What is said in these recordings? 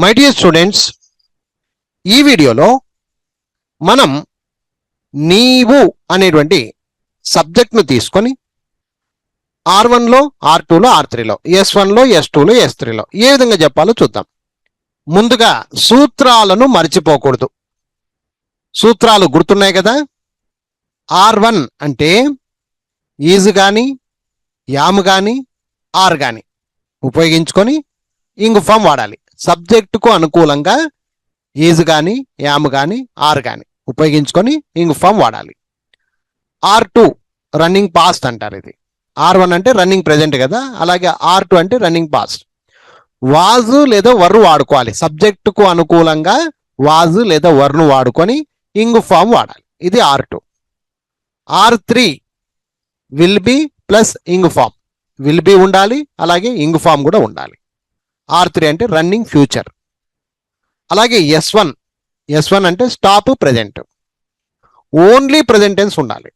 My dear students, ఈ వీడియోలో మనం నీవు అనేటువంటి సబ్జెక్ట్ను తీసుకొని R1లో, R2లో, R3లో, S1లో, S2లో, S3లో ఏ విధంగా చెప్పాలో చూద్దాం. ముందుగా సూత్రాలను మర్చిపోకూడదు. సూత్రాలు గుర్తున్నాయి కదా. R1 అంటే ఈజ్ కానీ, యామ్ కానీ, ఆర్ కానీ ఉపయోగించుకొని ఇంగ్ ఫామ్ వాడాలి. సబ్జెక్టుకు అనుకూలంగా ఈజ్ కానీ, యామ్ కానీ, ఆర్ కానీ ఉపయోగించుకొని ఇంగ్ ఫామ్ వాడాలి. R2 రన్నింగ్ పాస్ట్ అంటారు. ఇది R1 అంటే రన్నింగ్ ప్రెజెంట్ కదా, అలాగే R2 అంటే రన్నింగ్ పాస్ట్. వాజు లేదా వర్ వాడుకోవాలి. సబ్జెక్టుకు అనుకూలంగా వాజు లేదా వర్ను వాడుకొని ఇంగ్ ఫామ్ వాడాలి. ఇది R2. R3 will be plus ing form. Will be ఉండాలి, అలాగే ఇంగ్ ఫామ్ కూడా ఉండాలి. R3 అంటే రన్నింగ్ ఫ్యూచర్. అలాగే S1 అంటే stop present. Only present tense ఉండాలి,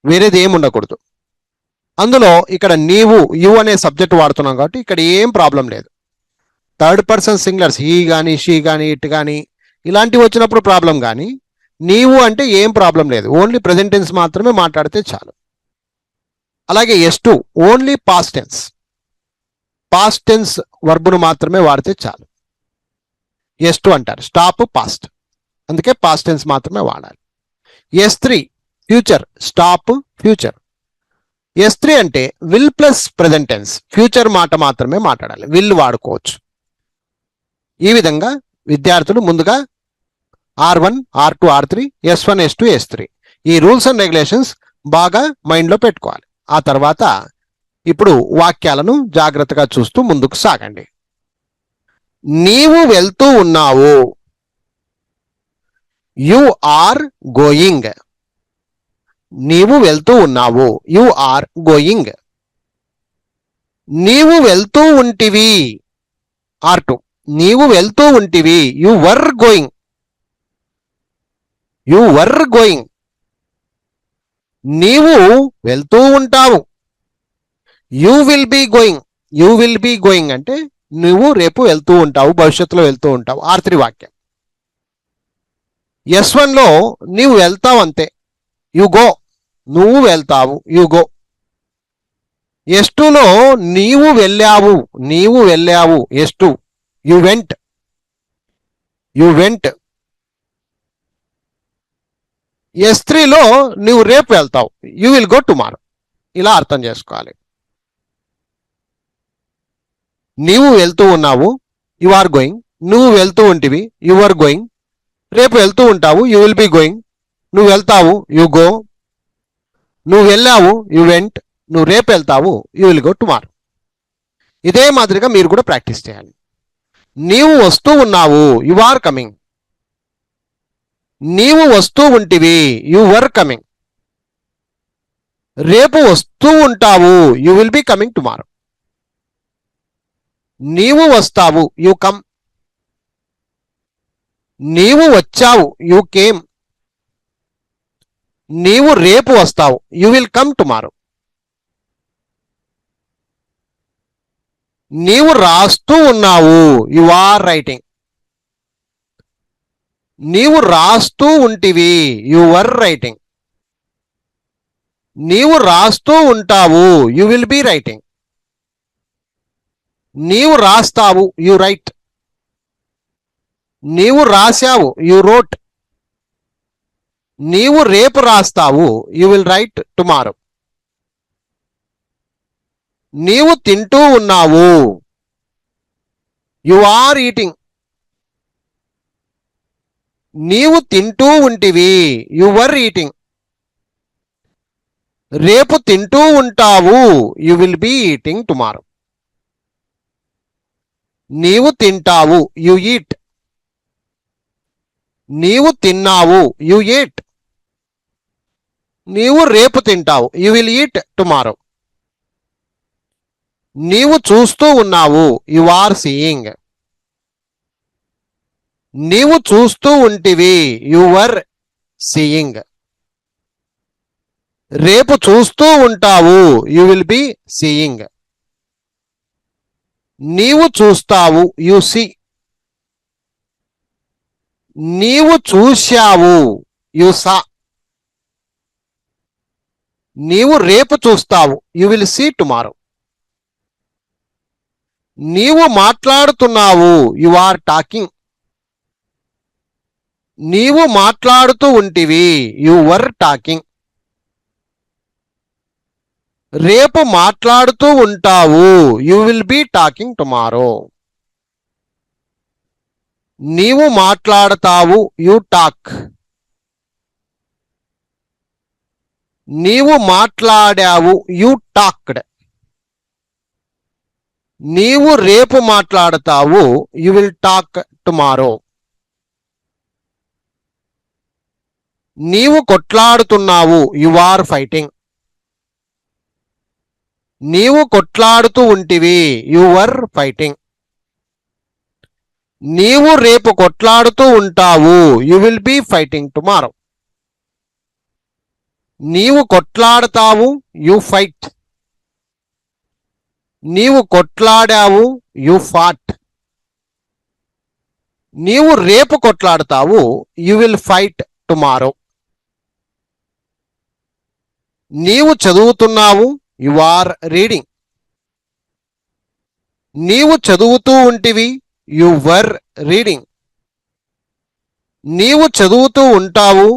వేరేది ఏం ఉండకూడదు. అందులో ఇక్కడ నీవు యు అనే సబ్జెక్ట్ వాడుతున్నాం కాబట్టి ఇక్కడ ఏం ప్రాబ్లం లేదు. థర్డ్ పర్సన్ సింగులర్స్ హీ కానీ, షీ కానీ, ఇట్ కానీ ఇలాంటివి వచ్చినప్పుడు ప్రాబ్లం, కానీ నీవు అంటే ఏం ప్రాబ్లం లేదు. ఓన్లీ ప్రెజెంట్ టెన్స్ మాత్రమే మాట్లాడితే చాలు. అలాగే S2 only past tense. Past tense వర్బును మాత్రమే వాడితే చాలు. S2 అంటారు స్టాప్ పాస్ట్, అందుకే పాస్ట్ టెన్స్ మాత్రమే వాడాలి. S3 future, stop future. S3 అంటే will plus present tense. Future మాట మాత్రమే మాట్లాడాలి, విల్ వాడుకోవచ్చు. ఈ విధంగా విద్యార్థులు ముందుగా R1, R2, R3, S1, S2, S3 ఈ రూల్స్ అండ్ రెగ్యులేషన్స్ బాగా మైండ్లో పెట్టుకోవాలి. ఆ తర్వాత ఇప్పుడు వాక్యాలను జాగ్రత్తగా చూస్తూ ముందుకు సాగండి. నీవు వెళ్తూ ఉన్నావు. You are going. నీవు వెళ్తూ ఉన్నావు. You are going. నీవు వెళ్తూ ఉంటివి. R2 నీవు వెళ్తూ ఉంటివి. You were going. You were going. నీవు వెళ్తూ ఉంటావు. You will be going. You will be going అంటే నువ్వు రేపు వెళ్తూ ఉంటావు, భవిష్యత్తులో వెళ్తూ ఉంటావు. R3 వాక్యం. S1లో నీవు వెళ్తావు అంతే, యు గో. నువ్వు వెళ్తావు, యు గో. S2లో నీవు వెళ్ళావు. నీవు వెళ్ళావు. S2 you went. You went. S3లో నువ్వు రేపు వెళ్తావు, యూ విల్ గో టుమారో. ఇలా అర్థం చేసుకోవాలి. నీవు వెళ్తూ ఉన్నావు, యు ఆర్ గోయింగ్. నువ్వు వెళ్తూ ఉంటివి, యు ఆర్ గోయింగ్. రేపు వెళ్తూ ఉంటావు, యూ విల్ బి గోయింగ్. నువ్వు వెళ్తావు, యు గో. నువ్వు వెళ్ళావు, యు వెంట్. నువ్వు రేపు వెళ్తావు, యూ విల్ గో టుమారో. ఇదే మాదిరిగా మీరు కూడా ప్రాక్టీస్ చేయాలి. నీవు వస్తూ ఉన్నావు, యు ఆర్ కమింగ్. నీవు వస్తూ ఉంటివి, యు వర్ కమింగ్. రేపు వస్తూ ఉంటావు, you will be coming tomorrow. నీవు వస్తావు, యు కమ్. నీవు వచ్చావు, యు కేమ్. నీవు రేపు వస్తావు, యు విల్ కమ్ టుమారో. నీవు రాస్తూ ఉన్నావు, యు ఆర్ రైటింగ్. నీవు రాస్తూ ఉంటివి, యు వర్ రైటింగ్. నీవు రాస్తూ ఉంటావు, యు విల్ బి రైటింగ్. నీవు రాస్తావు, యు రైట్. నీవు రాశావు, యు రోట్. నీవు రేపు రాస్తావు, యు విల్ రైట్ టుమారో. నీవు తింటూ ఉన్నావు, యు ఆర్ ఈటింగ్. నీవు తింటూ ఉంటివి, యు వర్ ఈటింగ్. రేపు తింటూ ఉంటావు, you will be eating tomorrow. నీవు తింటావు, యు ఈట్. నీవు తిన్నావు, యు ఈట్. నీవు రేపు తింటావు, యు విల్ ఈట్ టుమారో. నీవు చూస్తూ ఉన్నావు, యు ఆర్ సీయింగ్. నీవు చూస్తూ ఉంటివి, యు వర్ సీయింగ్. రేపు చూస్తూ ఉంటావు, యు విల్ బి సీయింగ్. నీవు చూస్తావు, యు సీ. నీవు చూశావు, యు సా. నీవు రేపు చూస్తావు, యు విల్ సీ టుమారో. నీవు మాట్లాడుతున్నావు, యు ఆర్ టాకింగ్. నీవు మాట్లాడుతూ ఉంటివి, యు వర్ టాకింగ్. రేపు మాట్లాడుతూ ఉంటావు, you will be talking tomorrow. నీవు మాట్లాడతావు, యు టాక్. నీవు మాట్లాడావు, యు టాక్డ్. నీవు రేపు మాట్లాడతావు, యు విల్ టాక్ టుమారో. నీవు కొట్లాడుతున్నావు, యు ఆర్ ఫైటింగ్. నీవు కొట్లాడుతూ ఉంటివి, యు వర్ ఫైటింగ్. నీవు రేపు కొట్లాడుతూ ఉంటావు, you will be fighting tomorrow. నీవు కొట్లాడతావు, యు ఫైట్. నీవు కొట్లాడావు, యు ఫాట్. నీవు రేపు కొట్లాడతావు, యు విల్ ఫైట్ టుమారో. నీవు చదువుతున్నావు, యు ఆర్ రీడింగ్. నీవు చదువుతూ ఉంటివి, యు వర్ రీడింగ్. నీవు చదువుతూ ఉంటావు,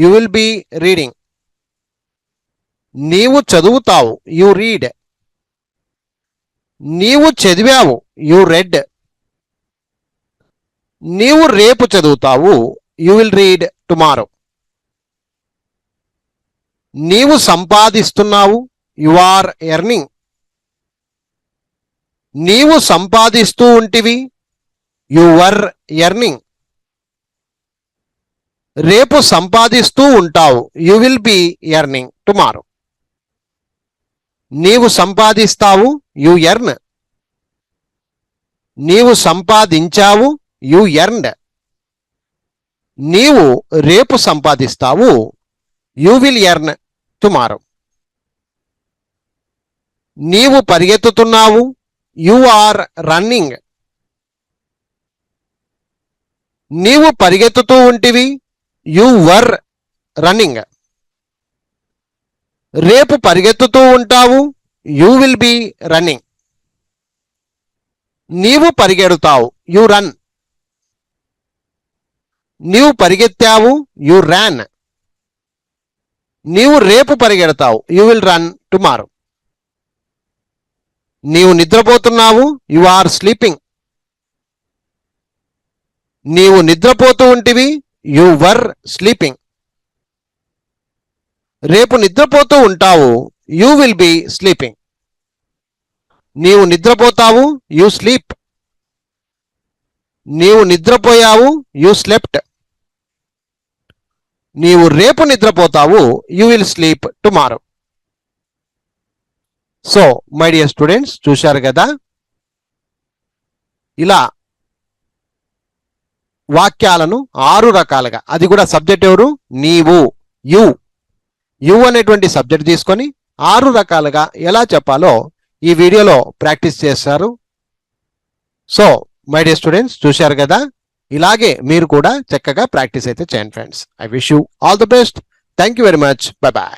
యు విల్ బీ రీడింగ్. నీవు చదువుతావు, యు రీడ్. నీవు చదివావు, యు రెడ్. నీవు రేపు చదువుతావు, యు విల్ రీడ్ టుమారో. నీవు సంపాదిస్తున్నావు, యు ఆర్ ఎర్నింగ్. నీవు సంపాదిస్తూ ఉంటివి, యు వర్ ఎర్నింగ్. రేపు సంపాదిస్తూ ఉంటావు, you will be earning tomorrow. నీవు సంపాదిస్తావు, యు ఎర్న్. నీవు సంపాదించావు, యు ఎర్న్డ్. నీవు రేపు సంపాదిస్తావు, యు విల్ ఎర్న్ టుమారో. నీవు పరిగెత్తుతున్నావు, యు ఆర్ రన్నింగ్. నీవు పరిగెత్తుతూ ఉంటివి, యు వర్ రన్నింగ్. రేపు పరిగెత్తుతూ ఉంటావు, యు విల్ బీ రన్నింగ్. నీవు పరిగెడతావు, యు రన్. నీవు పరిగెత్తావు, యు ర్యాన్. నీవు రేపు పరిగెడతావు, యు విల్ రన్ టుమారో. నీవు నిద్రపోతున్నావు, యు ఆర్ స్లీపింగ్. నీవు నిద్రపోతూ ఉంటివి, యు వర్ స్లీపింగ్. రేపు నిద్రపోతూ ఉంటావు, యు విల్ బీ స్లీపింగ్. నీవు నిద్రపోతావు, యు స్లీప్. నీవు నిద్రపోయావు, యు స్లెప్ట్. నీవు రేపు నిద్రపోతావు, you will sleep tomorrow. So my dear students, చూశారు కదా, ఇలా వాక్యాలను 6 రకాలుగా, అది కూడా సబ్జెక్ట్ ఎవరు, నీవు, యు అనేటువంటి సబ్జెక్ట్ తీసుకొని 6 రకాలుగా ఎలా చెప్పాలో ఈ వీడియోలో ప్రాక్టీస్ చేస్తారు. సో మై డియర్ స్టూడెంట్స్, చూశారు కదా, ఇలాగే మీరు కూడా చక్కగా ప్రాక్టీస్ అయితే చేయండి friends. I wish you all the best. Thank you very much. Bye bye.